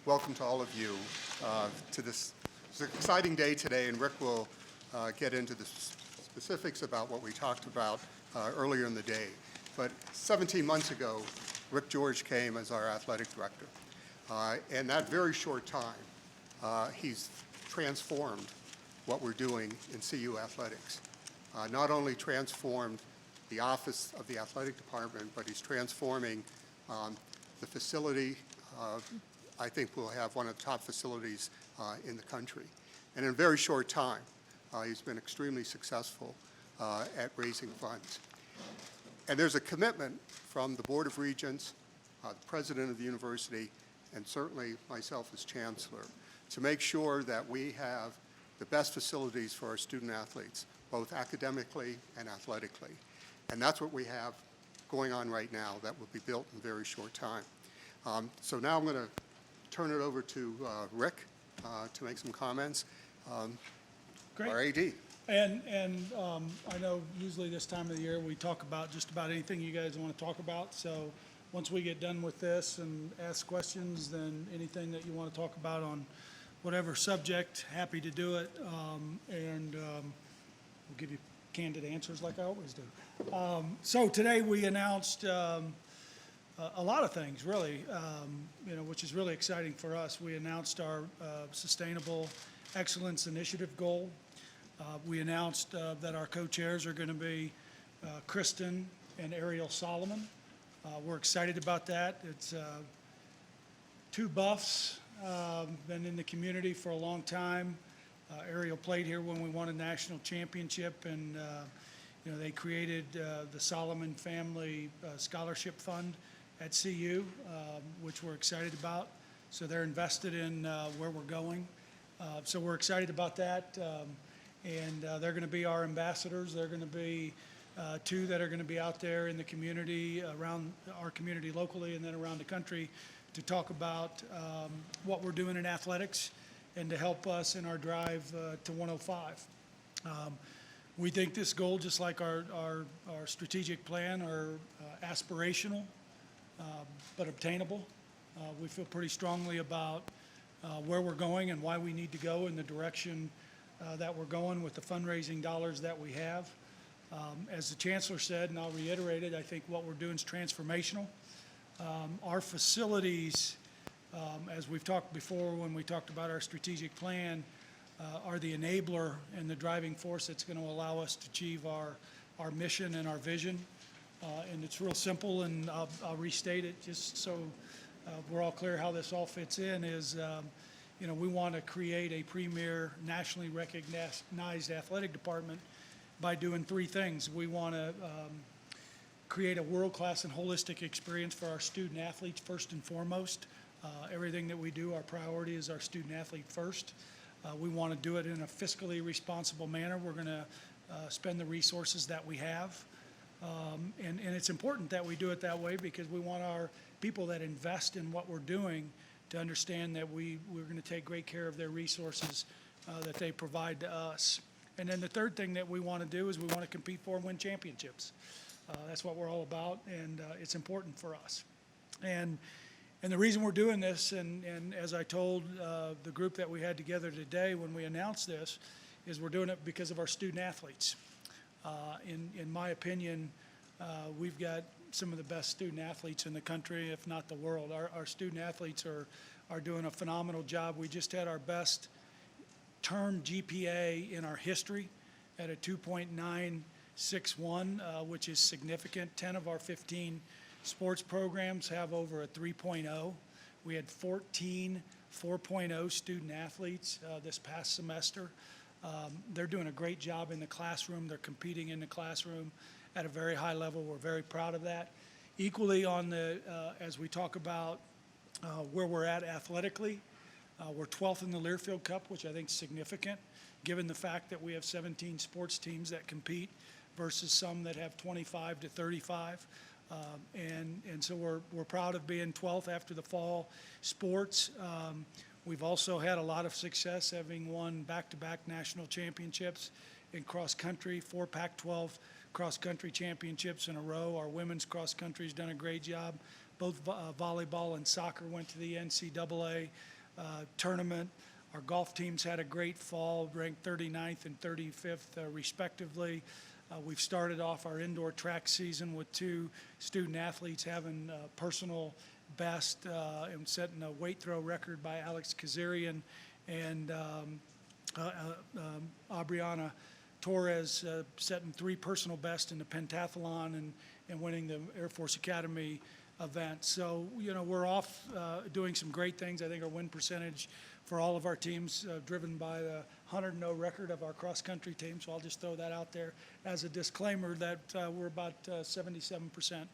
welcome to all of you to this. It's an exciting day today, and Rick will get into the specifics about what we talked about earlier in the day. But 17 months ago, Rick George came as our athletic director. In that very short time, he's transformed what we're doing in CU athletics. Not only transformed the office of the athletic department, but he's transforming the facility. I think we'll have one of the top facilities in the country. And in a very short time, he's been extremely successful at raising funds. And there's a commitment from the Board of Regents, the president of the university, and certainly myself as chancellor, to make sure that we have the best facilities for our student athletes, both academically and athletically. And that's what we have going on right now that will be built in a very short time. So now I'm going to turn it over to Rick to make some comments. Great. Our AD. And I know usually this time of the year we talk about just about anything you guys want to talk about. So once we get done with this and ask questions, then anything that you want to talk about on whatever subject, happy to do it. And we'll give you candid answers like I always do. So today we announced a lot of things, really, which is really exciting for us. We announced our Sustainable Excellence Initiative goal. We announced that our co-chairs are going to be Kristen and Ariel Solomon. We're excited about that. It's two buffs, been in the community for a long time. Ariel played here when we won a national championship, and they created the Solomon Family Scholarship Fund at CU, which we're excited about. So they're invested in where we're going. So we're excited about that. And they're going to be our ambassadors. They're going to be two that are going to be out there in the community, around our community locally and then around the country, to talk about what we're doing in athletics and to help us in our drive to 105. We think this goal, just like our strategic plan, are aspirational but obtainable. We feel pretty strongly about where we're going and why we need to go in the direction that we're going with the fundraising dollars that we have. As the chancellor said, and I'll reiterate it, I think what we're doing is transformational. Our facilities, as we've talked before when we talked about our strategic plan, are the enabler and the driving force that's going to allow us to achieve our mission and our vision. And it's real simple, and I'll restate it just so we're all clear how this all fits in, is we want to create a premier, nationally recognized athletic department by doing three things. We want to create a world-class and holistic experience for our student athletes first and foremost. Everything that we do, our priority is our student athlete first. We want to do it in a fiscally responsible manner. We're going to spend the resources that we have. And it's important that we do it that way because we want our people that invest in what we're doing to understand that we're going to take great care of their resources that they provide to us. And then the third thing that we want to do is we want to compete for and win championships. That's what we're all about, and it's important for us. And the reason we're doing this, and as I told the group that we had together today when we announced this, is we're doing it because of our student athletes. In my opinion, we've got some of the best student athletes in the country, if not the world. Our student athletes are doing a phenomenal job. We just had our best term GPA in our history at a 2.961, which is significant. 10 of our 15 sports programs have over a 3.0. We had 14 4.0 student athletes this past semester. They're doing a great job in the classroom. They're competing in the classroom at a very high level. We're very proud of that. Equally, as we talk about where we're at athletically, we're 12th in the Learfield Cup, which I think is significant, given the fact that we have 17 sports teams that compete versus some that have 25 to 35. And so we're proud of being 12th after the fall sports. We've also had a lot of success, having won back-to-back national championships in cross-country, 4 Pac-12 cross-country championships in a row. Our women's cross-country's done a great job. Both volleyball and soccer went to the NCAA tournament. Our golf teams had a great fall, ranked 39th and 35th respectively. We've started off our indoor track season with 2 student athletes having personal best and setting a weight throw record by Alex Kazarian and Aubriana Torres setting 3 personal bests in the pentathlon and winning the Air Force Academy event. So, we're off doing some great things. I think our win percentage for all of our teams driven by the 100-0 record of our cross-country team. So I'll just throw that out there as a disclaimer that we're about 77%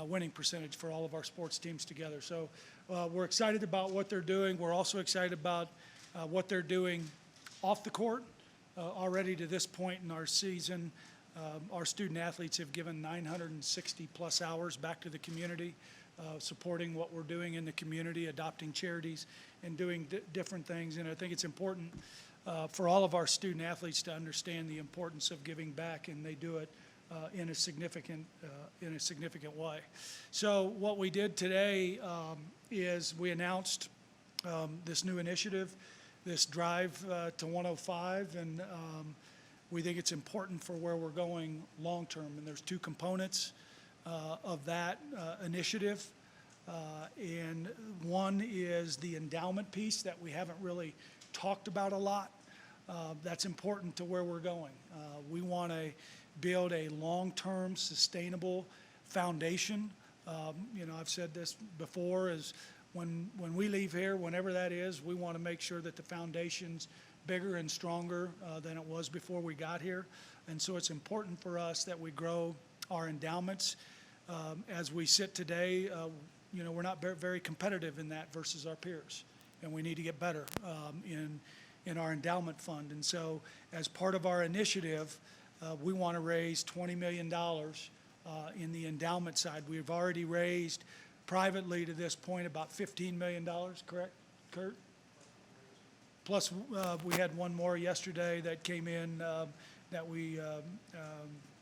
winning percentage for all of our sports teams together. So we're excited about what they're doing. We're also excited about what they're doing off the court. Already to this point in our season, our student athletes have given 960 plus hours back to the community, supporting what we're doing in the community, adopting charities, and doing different things. And I think it's important for all of our student athletes to understand the importance of giving back, and they do it in a significant way. So what we did today is we announced this new initiative, this drive to 105, and we think it's important for where we're going long term. And there's 2 components of that initiative. And one is the endowment piece that we haven't really talked about a lot. That's important to where we're going. We want to build a long-term sustainable foundation. I've said this before, is when we leave here, whenever that is, we want to make sure that the foundation's bigger and stronger than it was before we got here. And so it's important for us that we grow our endowments. As we sit today, we're not very competitive in that versus our peers, and we need to get better in our endowment fund. And so as part of our initiative, we want to raise $20 million in the endowment side. We've already raised privately to this point about $15 million, correct, Kurt? Plus, we had one more yesterday that came in that we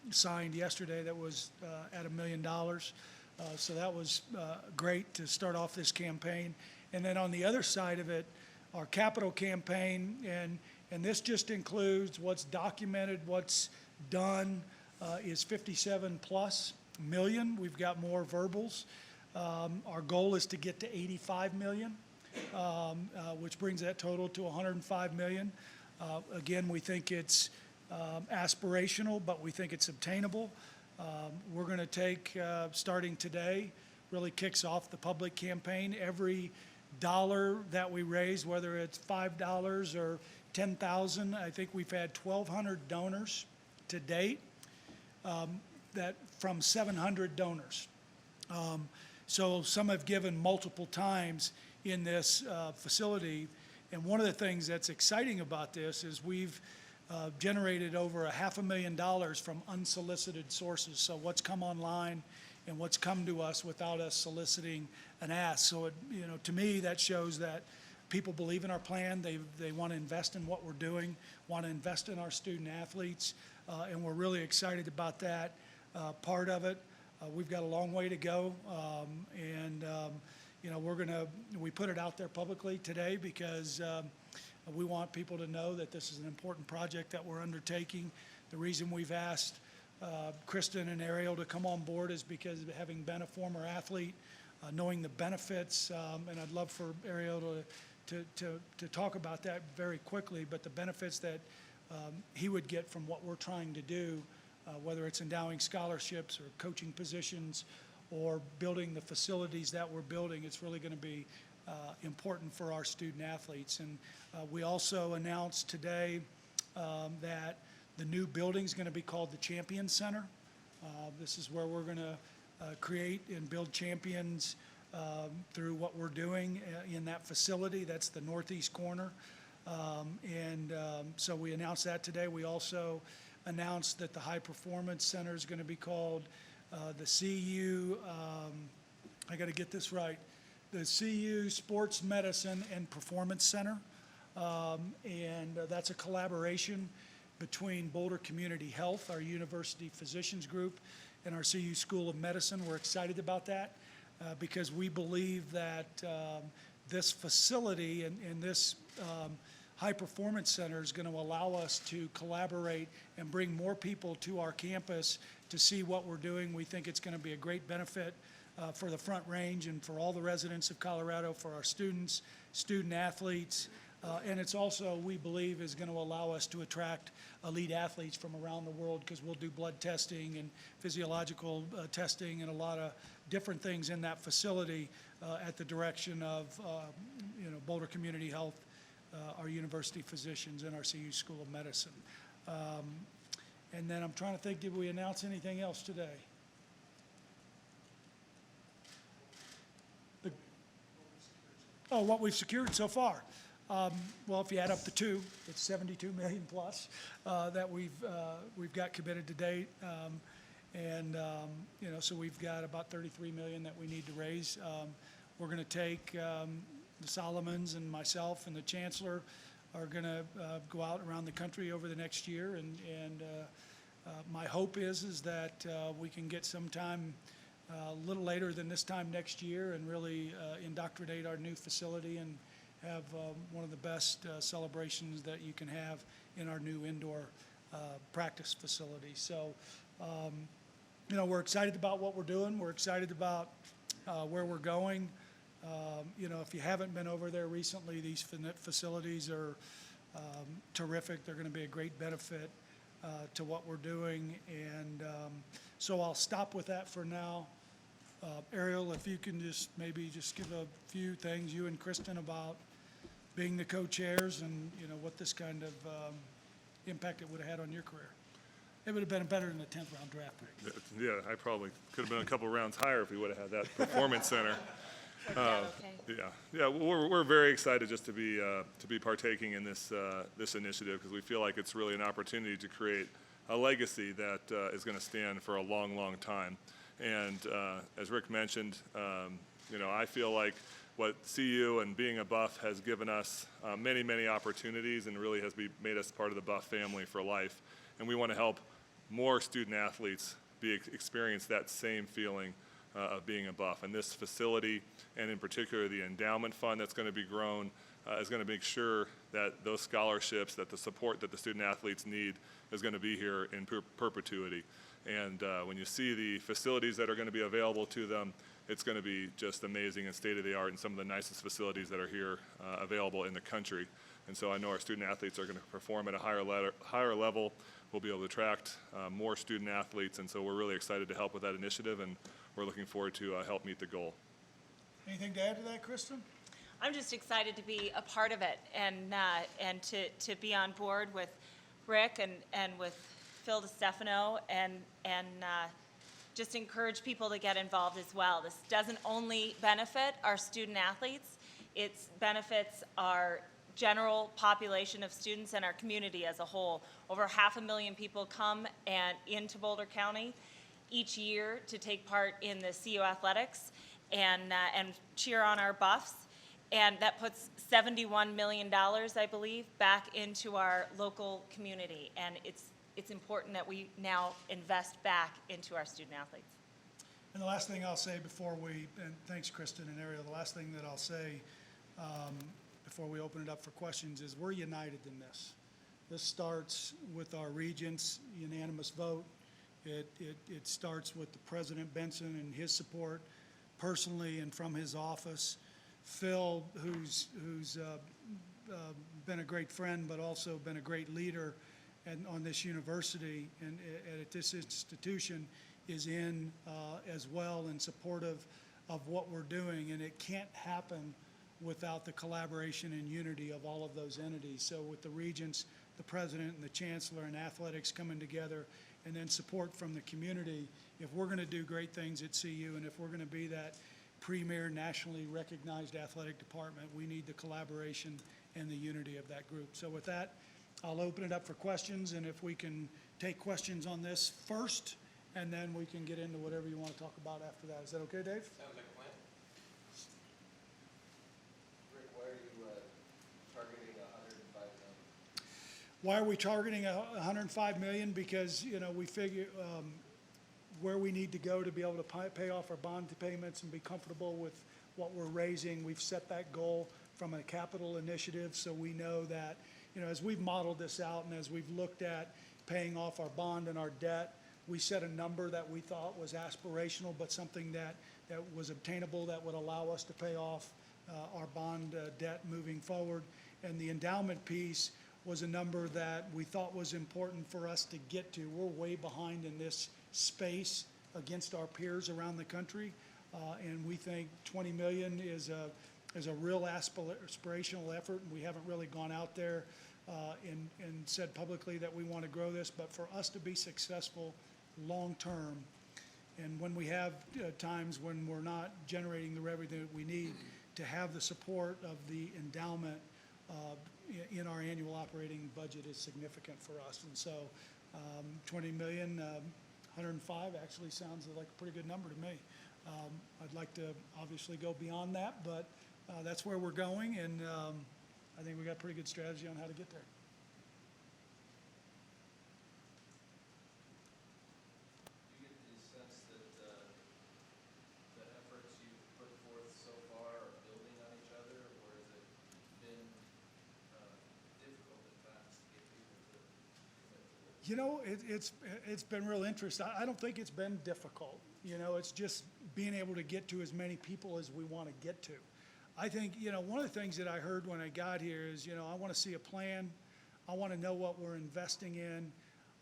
signed yesterday that was at $1 million. So that was great to start off this campaign. And then on the other side of it, our capital campaign, and this just includes what's documented, what's done, is 57 plus million. We've got more verbals. Our goal is to get to 85 million. Which brings that total to 105 million. Again, we think it's aspirational, but we think it's obtainable. We're going to take, starting today, really kicks off the public campaign. Every dollar that we raise, whether it's $5 or $10,000, I think we've had 1,200 donors to date, that from 700 donors. So some have given multiple times in this facility. And one of the things that's exciting about this is we've generated over $500,000 from unsolicited sources. So what's come online and what's come to us without us soliciting an ask. So, to me, that shows that people believe in our plan. They want to invest in what we're doing, want to invest in our student athletes, and we're really excited about that part of it. We've got a long way to go, we put it out there publicly today because we want people to know that this is an important project that we're undertaking. The reason we've asked Kristen and Ariel to come on board is because of having been a former athlete, knowing the benefits, and I'd love for Ariel to talk about that very quickly, but the benefits that he would get from what we're trying to do, whether it's endowing scholarships or coaching positions or building the facilities that we're building, it's really going to be important for our student athletes. And we also announced today that the new building is going to be called the Champion Center. This is where we're going to create and build champions through what we're doing in that facility. That's the northeast corner. So we announced that today. We also announced that the High Performance Center is going to be called the CU, I got to get this right, the CU Sports Medicine and Performance Center. That's a collaboration between Boulder Community Health, our university physicians group, and our CU School of Medicine. We're excited about that. because we believe that this facility and this high-performance center is going to allow us to collaborate and bring more people to our campus to see what we're doing. We think it's going to be a great benefit for the Front Range and for all the residents of Colorado, for our students, student athletes, and it's also, we believe, is going to allow us to attract elite athletes from around the world, because we'll do blood testing and physiological testing and a lot of different things in that facility at the direction of Boulder Community Health, our university physicians, and our CU School of Medicine. And then I'm trying to think, did we announce anything else today? Oh, what we've secured so far. Well, if you add up the two, it's 72 million plus that we've got committed to date. So we've got about 33 million that we need to raise. We're going to take the Solomons and myself and the Chancellor are going to go out around the country over the next year, and my hope is that we can get some time a little later than this time next year and really indoctrinate our new facility and have one of the best celebrations that you can have in our new indoor practice facility. So, we're excited about what we're doing. We're excited about where we're going. If you haven't been over there recently, these facilities are terrific. They're going to be a great benefit to what we're doing. And so I'll stop with that for now. Ariel, if you can maybe give a few things, you and Kristen, about being the co-chairs and, what this kind of impact it would have had on your career. It would have been better than the 10th round draft pick. Yeah, I probably could have been a couple rounds higher if we would have had that performance center. Okay. Yeah. We're very excited just to be partaking in this initiative, because we feel like it's really an opportunity to create a legacy that is going to stand for a long, long time. And as Rick mentioned, I feel like what CU and being a Buff has given us many, many opportunities, and really has made us part of the Buff family for life. And we want to help more student athletes experience that same feeling of being a Buff. And this facility, and in particular the endowment fund that's going to be grown, is going to make sure that those scholarships, that the support that the student athletes need, is going to be here in perpetuity. And when you see the facilities that are going to be available to them, it's going to be just amazing and state-of-the-art, and some of the nicest facilities that are here available in the country. And so I know our student athletes are going to perform at a higher level. We'll be able to attract more student athletes, and so we're really excited to help with that initiative, and we're looking forward to help meet the goal. Anything to add to that, Kristen? I'm just excited to be a part of it, and to be on board with Rick and with Phil DeStefano, and just encourage people to get involved as well. This doesn't only benefit our student athletes, it benefits our general population of students and our community as a whole. Over 500,000 people come into Boulder County each year to take part in the CU athletics and cheer on our Buffs. And that puts $71 million, I believe, back into our local community. And it's important that we now invest back into our student athletes. And the last thing I'll say and thanks Kristen and Ariel, the last thing that I'll say before we open it up for questions is we're united in this. This starts with our regents' unanimous vote. It starts with the President Benson and his support personally and from his office. Phil, who's been a great friend but also been a great leader on this university and at this institution, is in as well and supportive of what we're doing. And it can't happen without the collaboration and unity of all of those entities. So with the regents, the president and the chancellor and athletics coming together, and then support from the community, if we're going to do great things at CU and if we're going to be that premier nationally recognized athletic department, we need the collaboration and the unity of that group. So with that, I'll open it up for questions, and if we can take questions on this first, and then we can get into whatever you want to talk about after that. Is that okay, Dave? Sounds like a plan. Rick, why are you targeting 105 million? Why are we targeting 105 million? Because, we figure where we need to go to be able to pay off our bond payments and be comfortable with what we're raising. We've set that goal from a capital initiative, so we know that, as we've modeled this out and as we've looked at paying off our bond and our debt, we set a number that we thought was aspirational, but something that was obtainable, that would allow us to pay off our bond debt moving forward. And the endowment piece was a number that we thought was important for us to get to. We're way behind in this space against our peers around the country, and we think 20 million is a real aspirational effort, and we haven't really gone out there and said publicly that we want to grow this. But for us to be successful long-term, and when we have times when we're not generating the revenue that we need, to have the support of the endowment in our annual operating budget is significant for us. And so 20 million, 105 actually sounds like a pretty good number to me. I'd like to obviously go beyond that, but that's where we're going, and I think we got a pretty good strategy on how to get there. Do you get the sense that the efforts you've put forth so far are building on each other, or has it been difficult at times to get people to commit to this? It's been real interesting. I don't think it's been difficult. It's just being able to get to as many people as we want to get to. I think, one of the things that I heard when I got here is, I want to see a plan. I want to know what we're investing in.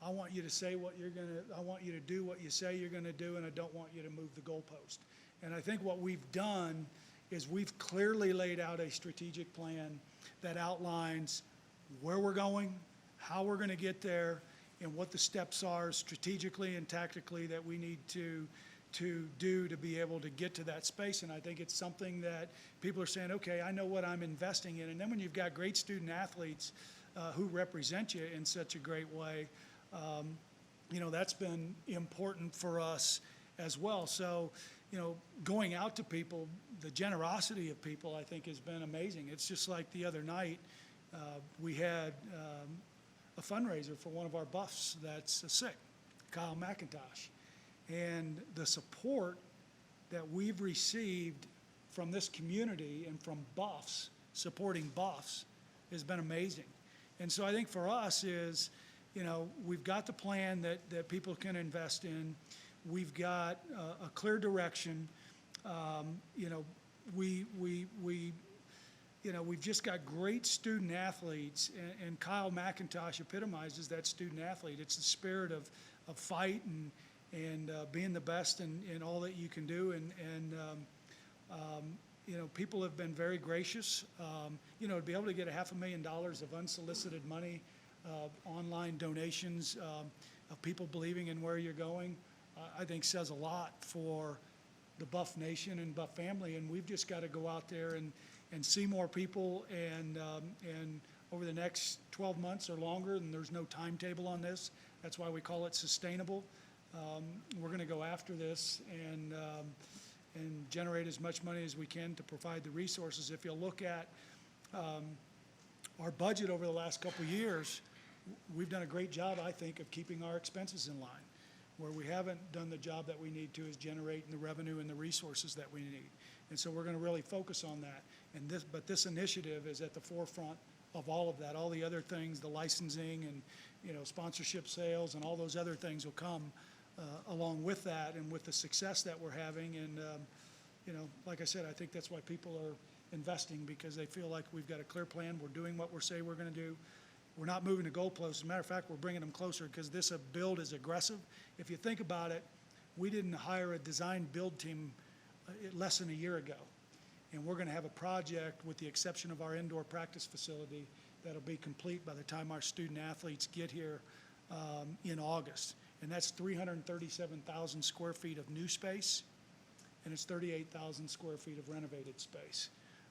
I want you to say I want you to do what you say you're going to do, and I don't want you to move the goalpost. And I think what we've done is we've clearly laid out a strategic plan that outlines where we're going, how we're going to get there, and what the steps are strategically and tactically that we need to do to be able to get to that space. And I think it's something that people are saying, okay, I know what I'm investing in. And then when you've got great student athletes who represent you in such a great way, that's been important for us as well. So, going out to people, the generosity of people, I think, has been amazing. It's just like the other night, we had a fundraiser for one of our buffs that's sick, Kyle McIntosh. And the support that we've received from this community and from buffs, supporting buffs, has been amazing. And so I think for us is, we've got the plan that people can invest in. We've got a clear direction. We've just got great student athletes, and Kyle McIntosh epitomizes that student athlete. It's the spirit of fight and being the best in all that you can do. People have been very gracious. To be able to get $500,000 of unsolicited money, online donations, of people believing in where you're going, I think says a lot for the Buff Nation and Buff family. And we've just got to go out there and see more people, and over the next 12 months or longer, and there's no timetable on this. That's why we call it sustainable. We're going to go after this and generate as much money as we can to provide the resources. If you look at our budget over the last couple of years, we've done a great job, I think, of keeping our expenses in line. Where we haven't done the job that we need to is generating the revenue and the resources that we need. And so we're going to really focus on that. But this initiative is at the forefront of all of that. All the other things, the licensing and sponsorship sales and all those other things will come along with that and with the success that we're having. And like I said, I think that's why people are investing, because they feel like we've got a clear plan. We're doing what we say we're going to do. We're not moving the goalposts. As a matter of fact, we're bringing them closer, because this build is aggressive. If you think about it, we didn't hire a design build team less than a year ago. And we're going to have a project, with the exception of our indoor practice facility, that'll be complete by the time our student athletes get here in August. And that's 337,000 square feet of new space, and it's 38,000 square feet of renovated space.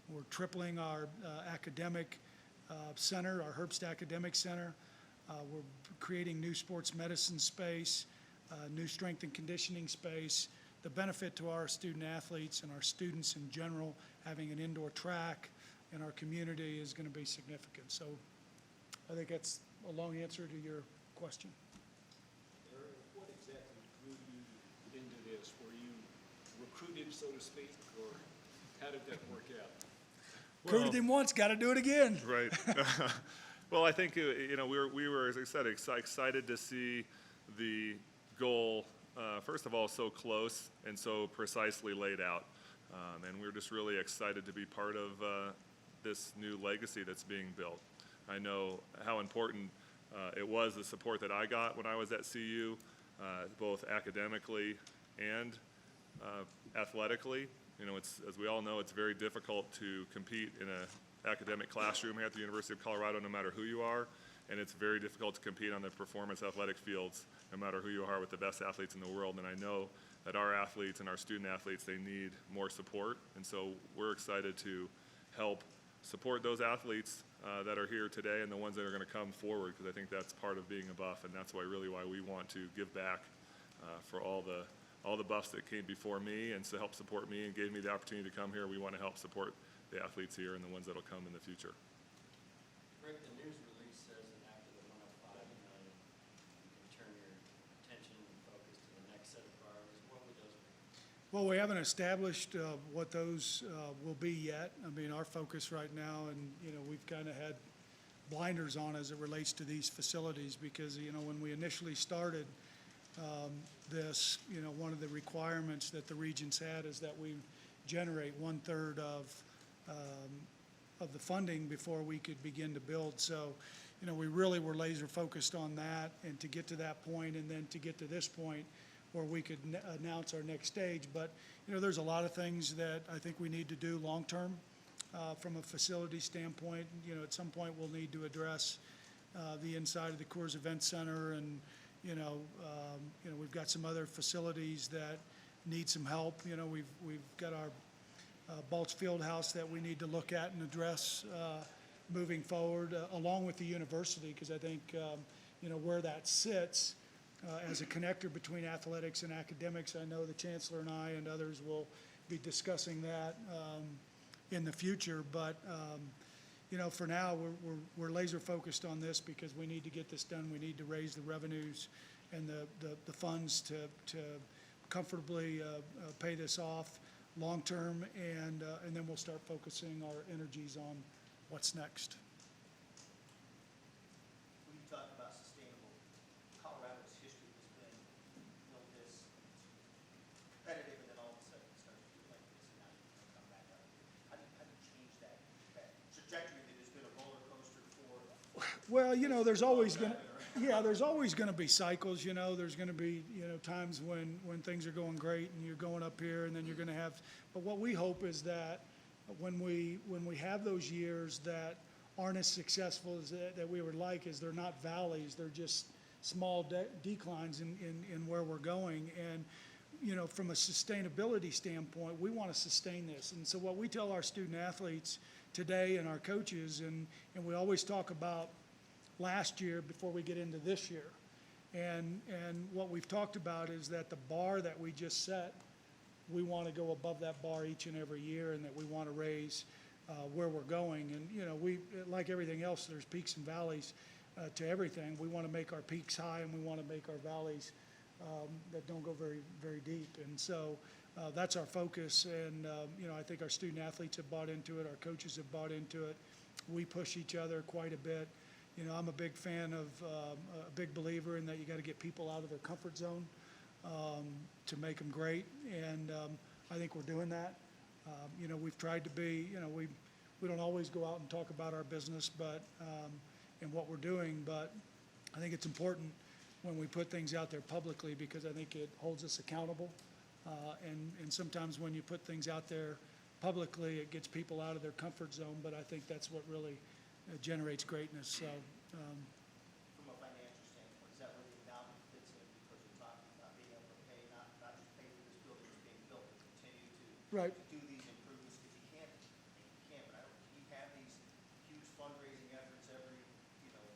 We're tripling our academic center, our Herbst Academic Center. We're creating new sports medicine space, new strength and conditioning space. The benefit to our student athletes and our students in general, having an indoor track in our community, is going to be significant. So I think that's a long answer to your question. Ariel, what exactly will you recruited, so to speak, or how did that work out? Recruited him once, got to do it again. Right. Well, I think, we were, as I said, excited to see the goal, first of all, so close and so precisely laid out. And we're just really excited to be part of this new legacy that's being built. I know how important it was, the support that I got when I was at CU, both academically and athletically. As we all know, it's very difficult to compete in an academic classroom here at the University of Colorado, no matter who you are, and it's very difficult to compete on the performance athletic fields, no matter who you are, with the best athletes in the world. And I know that our athletes and our student athletes, they need more support, and so we're excited to help support those athletes that are here today and the ones that are going to come forward, because I think that's part of being a Buff, and that's why we want to give back for all the Buffs that came before me and to help support me and gave me the opportunity to come here. We want to help support the athletes here and the ones that will come in the future. Rick, the news release says that after the 105 million, you can turn your attention and focus to the next set of priorities. What would those be? Well, we haven't established what those will be yet. I mean, our focus right now, and, we've kind of had blinders on as it relates to these facilities because, when we initially started this, one of the requirements that the Regents had is that we generate 1/3 of the funding before we could begin to build. So, we really were laser focused on that, and to get to that point and then to get to this point where we could announce our next stage. But, there's a lot of things that I think we need to do long-term from a facility standpoint. At some point we'll need to address the inside of the Coors Event Center, and, we've got some other facilities that need some help. We've got our Balch Fieldhouse that we need to look at and address moving forward, along with the university, because I think, where that sits as a connector between athletics and academics, I know the Chancellor and I and others will be discussing that in the future. But, for now, we're laser focused on this because we need to get this done. We need to raise the revenues and the funds to comfortably pay this off long-term, and then we'll start focusing our energies on what's next. When you talk about sustainable, Colorado's history has been built this competitive, and then all of a sudden it starts to feel like this, and now you come back up. How do you change that trajectory that has been a roller coaster for? Well, there's always going to, there's always going to be cycles. There's going to be, times when things are going great and you're going up here, and then you're going to have, but what we hope is that when we have those years that aren't as successful as that we would like, is they're not valleys, they're just small declines in where we're going. And, from a sustainability standpoint, we want to sustain this. And so what we tell our student athletes today and our coaches, and we always talk about last year before we get into this year. And what we've talked about is that the bar that we just set, we want to go above that bar each and every year, and that we want to raise where we're going. And, we, like everything else, there's peaks and valleys to everything. We want to make our peaks high, and we want to make our valleys that don't go very, very deep. And so that's our focus. And, I think our student athletes have bought into it. Our coaches have bought into it. We push each other quite a bit. I'm a big fan of, a big believer in that you got to get people out of their comfort zone to make them great. And I think we're doing that. We've tried to be, we don't always go out and talk about our business, but, and what we're doing, but I think it's important when we put things out there publicly, because I think it holds us accountable. And sometimes when you put things out there publicly, it gets people out of their comfort zone, but I think that's what really generates greatness. So, From a financial standpoint, is that where the endowment fits in? Because you're talking about being able to pay, not just pay for this building that's being built, but continue to Right. to do these improvements, because you can't, but I don't, you have these huge fundraising efforts every,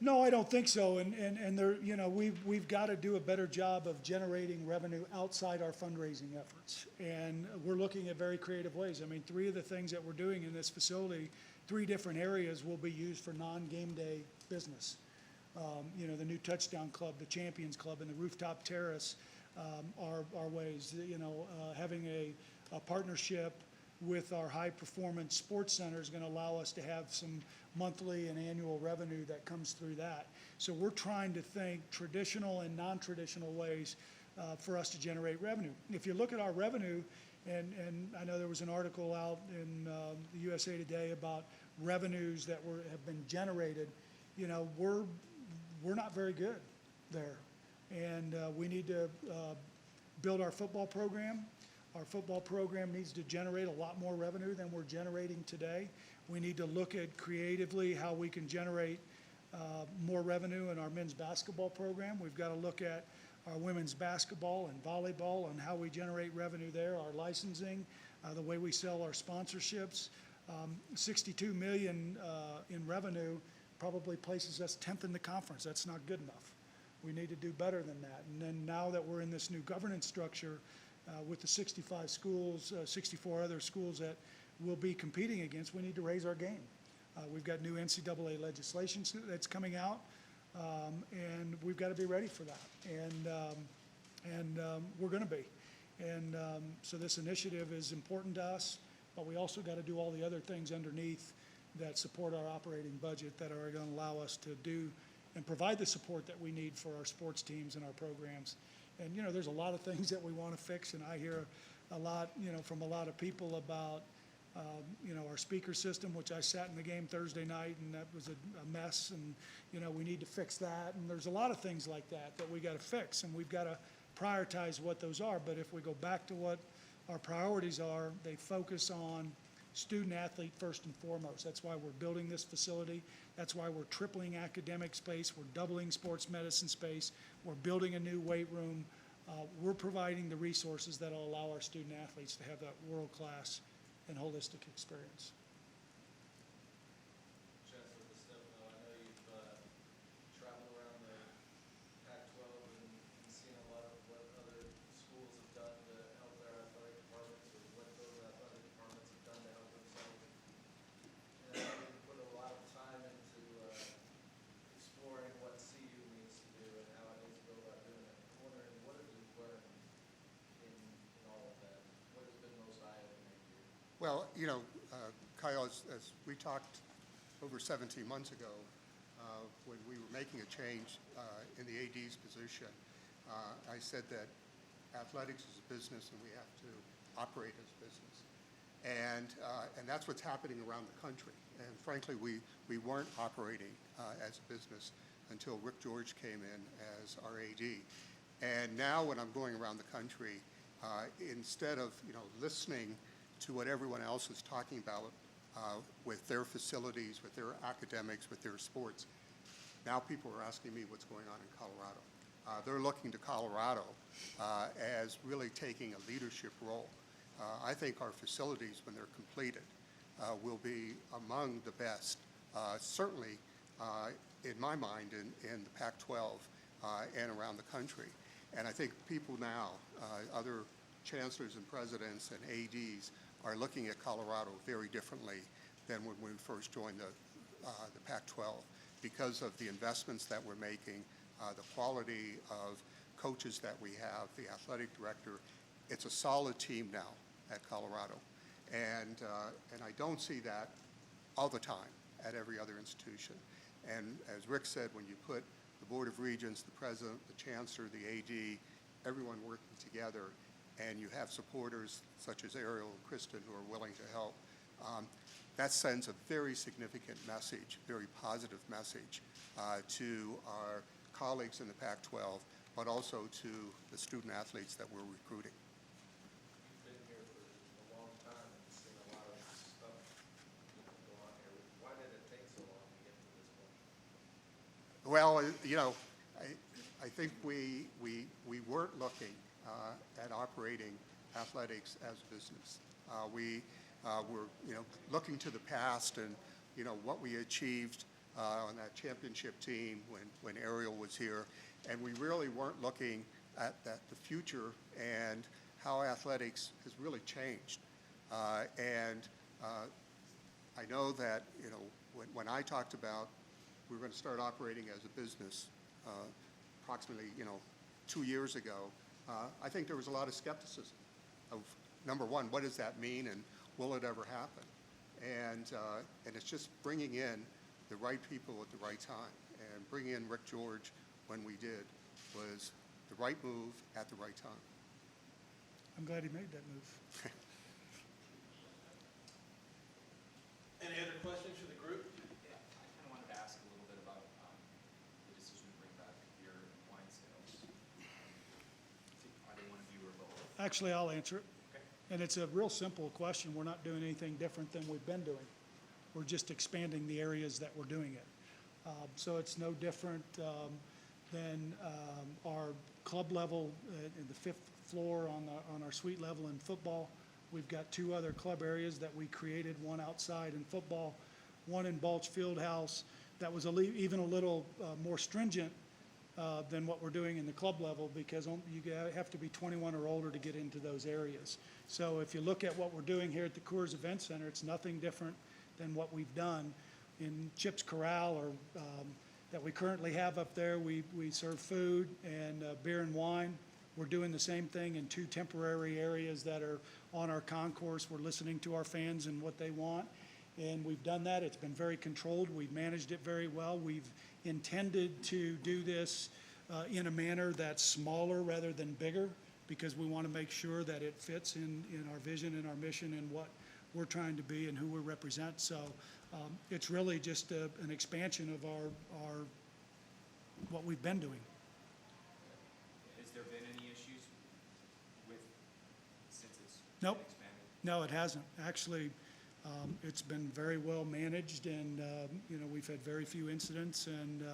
no, I don't think so. And there, we've got to do a better job of generating revenue outside our fundraising efforts. And we're looking at very creative ways. I mean, 3 of the things that we're doing in this facility, 3 different areas will be used for non-game day business. The new Touchdown Club, the Champions Club, and the Rooftop Terrace are ways. Having a partnership with our high-performance sports center is going to allow us to have some monthly and annual revenue that comes through that. So we're trying to think traditional and non-traditional ways for us to generate revenue. If you look at our revenue, and I know there was an article out in the USA Today about revenues that have been generated, you know, we're not very good there. And we need to build our football program. Our football program needs to generate a lot more revenue than we're generating today. We need to look at creatively how we can generate more revenue in our men's basketball program. We've got to look at our women's basketball and volleyball and how we generate revenue there, our licensing, the way we sell our sponsorships. 62 million in revenue probably places us 10th in the conference. That's not good enough. We need to do better than that. And then now that we're in this new governance structure with the 65 schools, 64 other schools that we'll be competing against, we need to raise our game. We've got new NCAA legislation that's coming out, and we've got to be ready for that. And we're going to be. And so this initiative is important to us, but we also got to do all the other things underneath that support our operating budget that are going to allow us to do and provide the support that we need for our sports teams and our programs. And, you know, there's a lot of things that we want to fix, and I hear a lot, you know, from a lot of people about, you know, our speaker system, which I sat in the game Thursday night, and that was a mess, and, you know, we need to fix that. And there's a lot of things like that we got to fix, and we've got to prioritize what those are. But if we go back to what our priorities are, they focus on student athlete first and foremost. That's why we're building this facility. That's why we're tripling academic space. We're doubling sports medicine space. We're building a new weight room. We're providing the resources that will allow our student athletes to have that world-class and holistic experience. Chancellor DeStefano, I know you've traveled around the Pac-12 and seen a lot of what other schools have done to help their athletic departments, or what those athletic departments have done to help themselves. And I know you put a lot of time into exploring what CU needs to do and how it needs to go about doing it. I'm wondering, what have you learned in all of that? What has been most eye-opening to you? Well, you know, Kyle, as we talked over 17 months ago, when we were making a change in the AD's position, I said that athletics is a business and we have to operate as a business. And that's what's happening around the country. And frankly, we weren't operating as a business until Rick George came in as our AD. And now when I'm going around the country, instead of, you know, listening to what everyone else is talking about with their facilities, with their academics, with their sports, now people are asking me what's going on in Colorado. They're looking to Colorado as really taking a leadership role. I think our facilities, when they're completed, will be among the best, certainly in my mind, in the Pac-12 and around the country. And I think people now, other chancellors and presidents and ADs, are looking at Colorado very differently than when we first joined the Pac-12 because of the investments that we're making, the quality of coaches that we have, the athletic director. It's a solid team now at Colorado. And I don't see that all the time at every other institution. And as Rick said, when you put the Board of Regents, the President, the Chancellor, the AD, everyone working together, and you have supporters such as Ariel and Kristen who are willing to help, that sends a very significant message, very positive message to our colleagues in the Pac-12, but also to the student athletes that we're recruiting. You've been here for a long time and seen a lot of stuff go on here. Why did it take so long to get to this point? Well, you know, I think we weren't looking at operating athletics as a business. We were, you know, looking to the past and, you know, what we achieved on that championship team when Ariel was here, and we really weren't looking at the future and how athletics has really changed. And I know that, you know, when I talked about we were going to start operating as a business approximately, you know, 2 years ago, I think there was a lot of skepticism of number one, what does that mean, and will it ever happen? And it's just bringing in the right people at the right time. And bringing in Rick George when we did was the right move at the right time. I'm glad he made that move. Any other questions for the group? Yeah, I kind of wanted to ask a little bit about the decision to bring back beer and wine sales. Either one of you or both. Actually, I'll answer it. Okay. And it's a real simple question. We're not doing anything different than we've been doing. We're just expanding the areas that we're doing it. So it's no different than our club level in the fifth floor on our suite level in football. We've got 2 other club areas that we created, one outside in football, one in Balch Fieldhouse that was even a little more stringent than what we're doing in the club level, because you have to be 21 or older to get into those areas. So if you look at what we're doing here at the Coors Event Center, it's nothing different than what we've done in Chips Corral or that we currently have up there. We serve food and beer and wine. We're doing the same thing in 2 temporary areas that are on our concourse. We're listening to our fans and what they want, and we've done that. It's been very controlled. We've managed it very well. We've intended to do this in a manner that's smaller rather than bigger, because we want to make sure that it fits in our vision and our mission and what we're trying to be and who we represent. So it's really just an expansion of our what we've been doing. Has there been any issues with, since it's Nope. been expanded? No, it hasn't. Actually, it's been very well managed, and, we've had very few incidents, and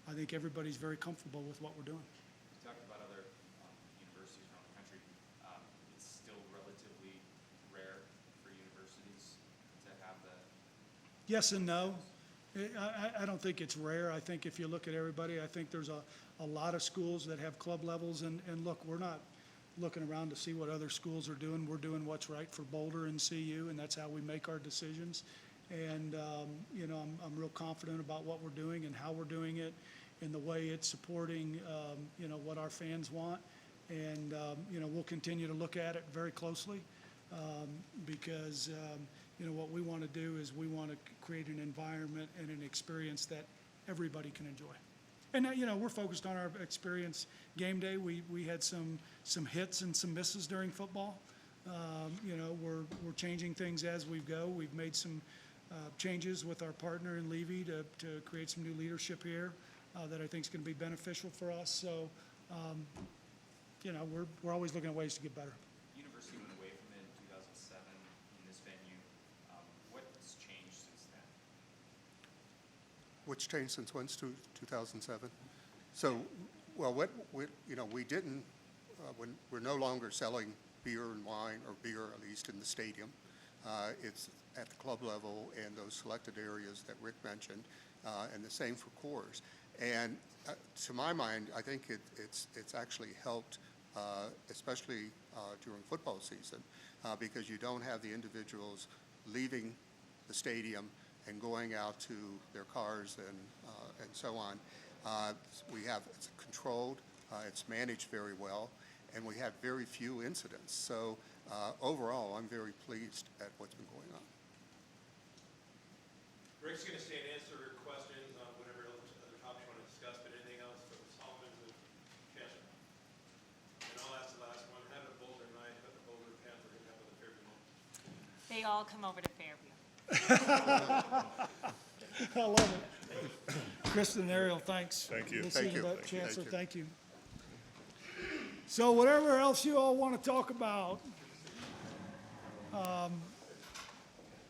I think everybody's very comfortable with what we're doing. You talked about other universities around the country. It's still relatively rare for universities to have the. Yes and no. I don't think it's rare. I think if you look at everybody, I think there's a lot of schools that have club levels, and look, we're not looking around to see what other schools are doing. We're doing what's right for Boulder and CU, and that's how we make our decisions. And, I'm real confident about what we're doing and how we're doing it and the way it's supporting, what our fans want. And, we'll continue to look at it very closely because, what we want to do is we want to create an environment and an experience that everybody can enjoy. And, we're focused on our experience game day. We had some hits and some misses during football. We're changing things as we go. We've made some changes with our partner in Levy to create some new leadership here that I think is going to be beneficial for us. So, we're always looking at ways to get better. University went away from it in 2007 in this venue. What's changed since then? Which changed since when, 2007? So, well, we didn't, we're no longer selling beer and wine, or beer at least in the stadium. It's at the club level and those selected areas that Rick mentioned, and the same for Coors. And to my mind, I think it's actually helped, especially during football season, because you don't have the individuals leaving the stadium and going out to their cars and so on. It's controlled, it's managed very well, and we have very few incidents. So overall, I'm very pleased at what's been going on. Rick's going to stay and answer questions on whatever other topics you want to discuss, but anything else from Solomon to Chester? And I'll ask the last one. How did Boulder Knight, how did Boulder Panther hook up with the Fairview Mall? They all come over to Fairview. I love it. Kristen and Ariel, thanks. Thank you. We'll see Thank you. about Thank you. Chancellor, Thank thank you. So whatever else you all want to talk about,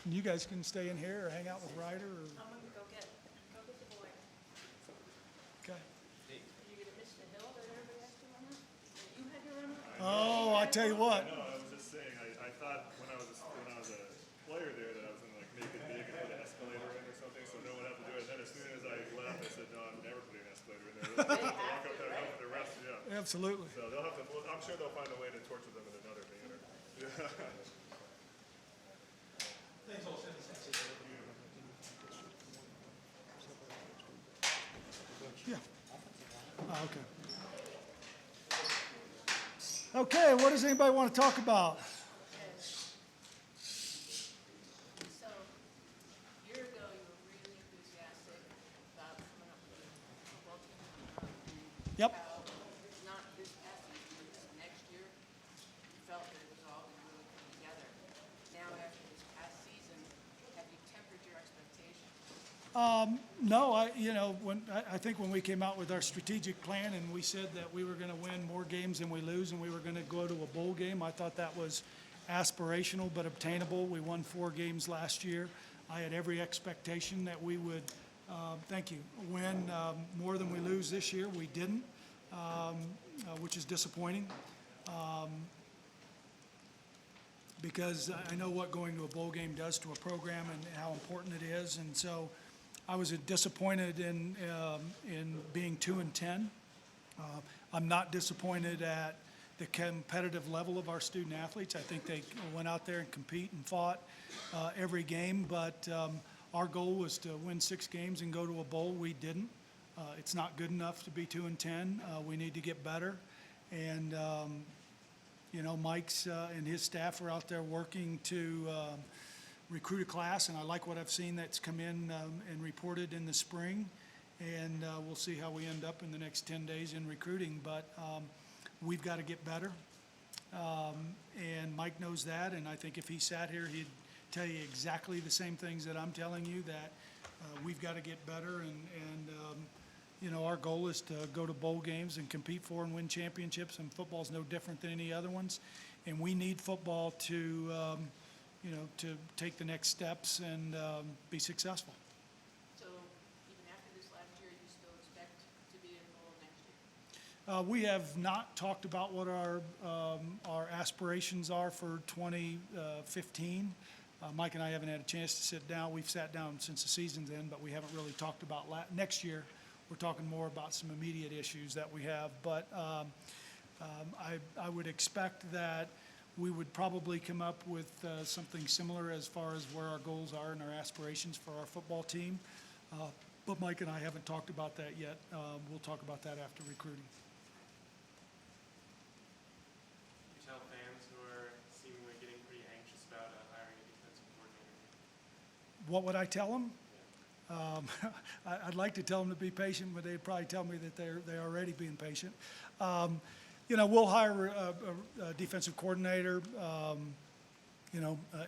you guys can stay in here or hang out with Ryder or, I'm gonna go get the boy. okay. Are you gonna miss the hill that everybody has to run up? You had to run up? Oh, I tell you what, No, I was just saying, I thought when I was a player there that I was gonna make it big and put an escalator in or something, so no one had to do it. And then as soon as I left, I said, no, I'm never putting an escalator in there. They'll have to walk up there and help with the rest, yeah. absolutely. So they'll have to, I'm sure they'll find a way to torture them in another manner. Thanks, all. Yeah. Okay. Okay, what does anybody want to talk about? Yep. how not this past season, but this next year, you felt that it was all going to really come together. Now, after this past season, have you tempered your expectations? No, I think when we came out with our strategic plan and we said that we were going to win more games than we lose and we were going to go to a bowl game, I thought that was aspirational but obtainable. We won 4 games last year. I had every expectation that we would, win more than we lose this year. We didn't, which is disappointing. Because I know what going to a bowl game does to a program and how important it is. And so I was disappointed in being 2-10. I'm not disappointed at the competitive level of our student athletes. I think they went out there and compete and fought every game, but our goal was to win 6 games and go to a bowl. We didn't. It's not good enough to be 2-10. We need to get better. And Mike's and his staff are out there working to recruit a class, and I like what I've seen that's come in and reported in the spring. And we'll see how we end up in the next 10 days in recruiting. But we've got to get better. And Mike knows that, and I think if he sat here, he'd tell you exactly the same things that I'm telling you, that we've got to get better. And our goal is to go to bowl games and compete for and win championships, and football's no different than any other ones. And we need football to, to take the next steps and be successful. So even after this last year, you still expect to be in bowl next year? We have not talked about what our aspirations are for 2015. Mike and I haven't had a chance to sit down. We've sat down since the season's end, but we haven't really talked about next year. We're talking more about some immediate issues that we have. But I would expect that we would probably come up with something similar as far as where our goals are and our aspirations for our football team. But Mike and I haven't talked about that yet. We'll talk about that after recruiting. You tell fans who are seemingly getting pretty anxious about hiring a defensive coordinator? What would I tell them? I'd like to tell them to be patient, but they'd probably tell me that they're already being patient. We'll hire a defensive coordinator,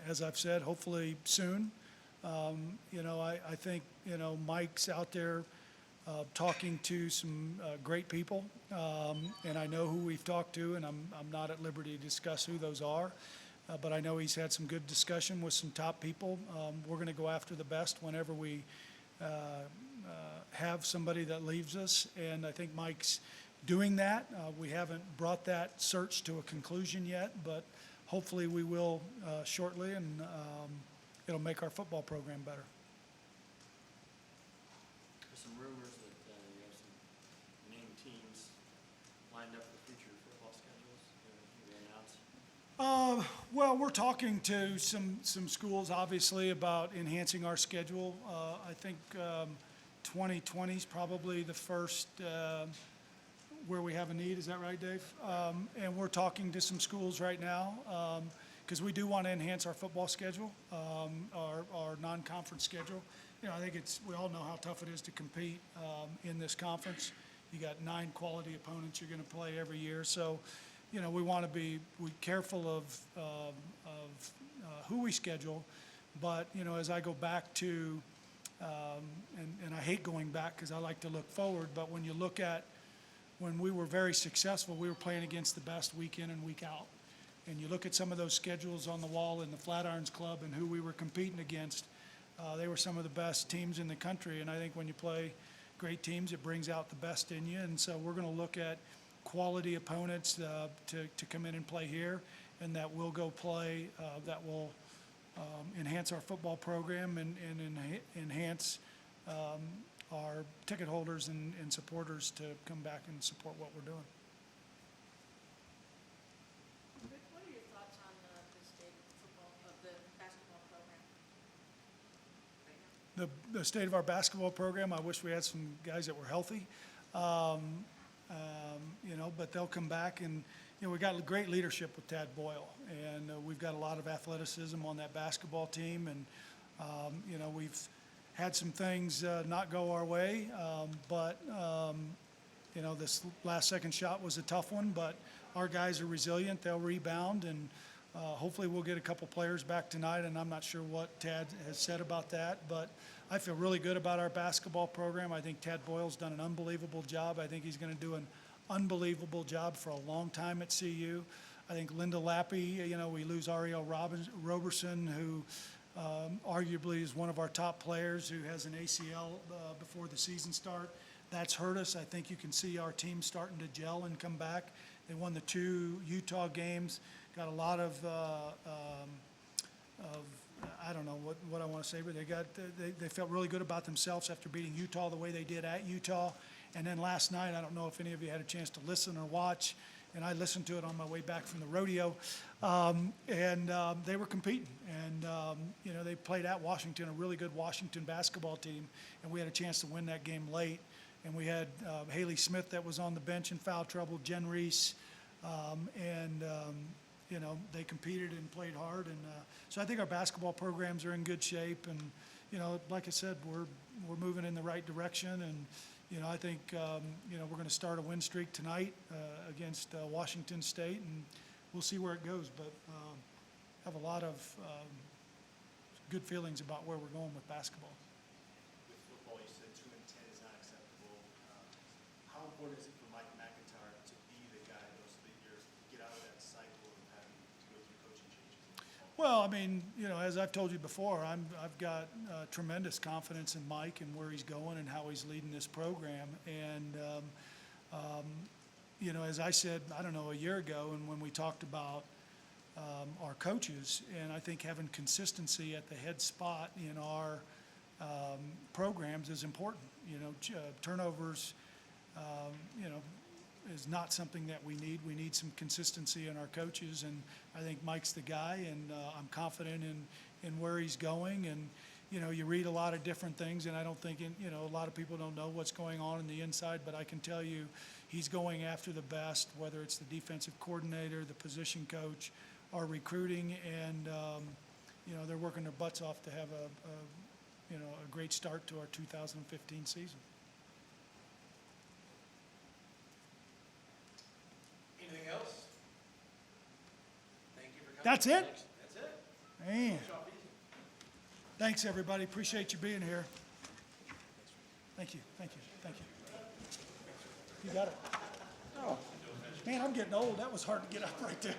as I've said, hopefully soon. I think, Mike's out there talking to some great people, and I know who we've talked to, and I'm not at liberty to discuss who those are. But I know he's had some good discussion with some top people. We're going to go after the best whenever we have somebody that leaves us, and I think Mike's doing that. We haven't brought that search to a conclusion yet, but hopefully we will shortly, and it'll make our football program better. There's some rumors that you have some named teams lined up for future football schedules. You announced. Well, we're talking to some schools, obviously, about enhancing our schedule. I think 2020 is probably the first where we have a need. Is that right, Dave? And we're talking to some schools right now because we do want to enhance our football schedule, our non-conference schedule. I think we all know how tough it is to compete in this conference. You got 9 quality opponents you're going to play every year, so. We want to be careful of who we schedule, but, as I go back to, and I hate going back because I like to look forward, but when you look at when we were very successful, we were playing against the best week in and week out. And you look at some of those schedules on the wall in the Flatirons Club and who we were competing against, they were some of the best teams in the country, and I think when you play great teams, it brings out the best in you, and so we're going to look at quality opponents to come in and play here, and that will go play, that will enhance our football program and enhance our ticket holders and supporters to come back and support what we're doing. Rick, what are your thoughts on the state of the basketball program right now? The state of our basketball program, I wish we had some guys that were healthy. But they'll come back, and we got great leadership with Tad Boyle, and we've got a lot of athleticism on that basketball team, and we've had some things not go our way, but You know, this last second shot was a tough one, but our guys are resilient. They'll rebound, and hopefully we'll get a couple players back tonight, and I'm not sure what Tad has said about that, but I feel really good about our basketball program. I think Tad Boyle's done an unbelievable job. I think he's going to do an unbelievable job for a long time at CU. I think Linda Lappy, you know, we lose Ariel Roberson, who arguably is one of our top players, who has an ACL before the season start. That's hurt us. I think you can see our team starting to gel and come back. They won the 2 Utah games, got a lot of I don't know what I want to say, but they felt really good about themselves after beating Utah the way they did at Utah. And then last night, I don't know if any of you had a chance to listen or watch, and I listened to it on my way back from the rodeo, and they were competing. And, you know, they played at Washington, a really good Washington basketball team, and we had a chance to win that game late. And we had Haley Smith that was on the bench in foul trouble, Jen Reese, you know, they competed and played hard. And so I think our basketball programs are in good shape. And, you know, like I said, we're moving in the right direction. And, you know, I think, you know, we're going to start a win streak tonight against Washington State, and we'll see where it goes. But have a lot of good feelings about where we're going with basketball. With football, you said 2 and 10 is not acceptable. How important is it for Mike McIntyre to be the guy those 3 years to get out of that cycle of having to go through coaching changes? Well, I mean, you know, as I've told you before, I've got tremendous confidence in Mike and where he's going and how he's leading this program. And, you know, as I said, I don't know, a year ago, and when we talked about our coaches, and I think having consistency at the head spot in our programs is important. You know, turnovers, you know, is not something that we need. We need some consistency in our coaches, and I think Mike's the guy, and I'm confident in where he's going. And, you know, you read a lot of different things, and I don't think, you know, a lot of people don't know what's going on in the inside, but I can tell you he's going after the best, whether it's the defensive coordinator, the position coach, our recruiting, and, you know, they're working their butts off to have you know, a great start to our 2015 season. Anything else? Thank you for coming. That's it? That's it. Man, Good job, easy. thanks, everybody. Appreciate you being here. Thank you, thank you, thank you. You got it. Oh, man, I'm getting old. That was hard to get up right there.